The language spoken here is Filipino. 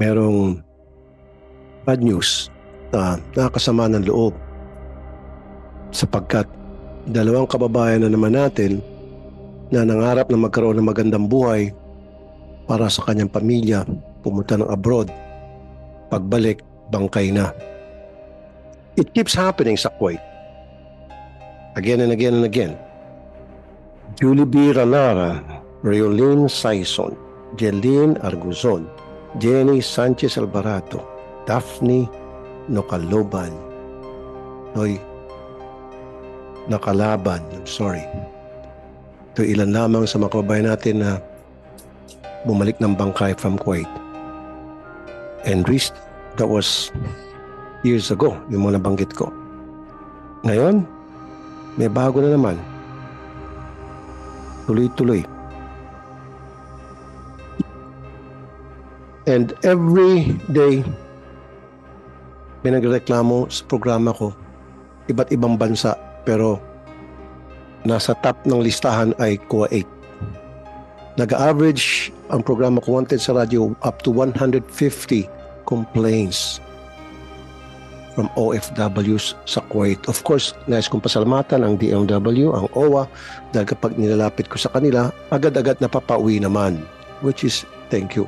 merong bad news na nakakasama ng loob sapagkat dalawang kababayan na naman natin na nangarap na magkaroon ng magandang buhay para sa kanyang pamilya, pumunta ng abroad, pagbalik, bangkay na. It keeps happening sa Kuwait. Again and again and again. Julie B. Ralara, Reolyn Saison, Jeline Arguzon, Jenny Sanchez Alvarado, Daphne Nocaloban, Nakalaban, I'm sorry. Ito ilan lamang sa mga kababayan natin na bumalik ng bangkay from Kuwait. And that was years ago, yung mga nabanggit ko. Ngayon, may bago na naman. Tuloy-tuloy. And every day, may nagreklamo sa programa ko, iba't ibang bansa, pero nasa top ng listahan ay Kuwait. Nag-average ang programa ko Wanted sa radyo up to 150 complaints from OFWs sa Kuwait. Of course, nais kong pasalamatan ang DMW, ang OWA, dahil kapag nilalapit ko sa kanila, agad-agad napapauwi naman, which is thank you.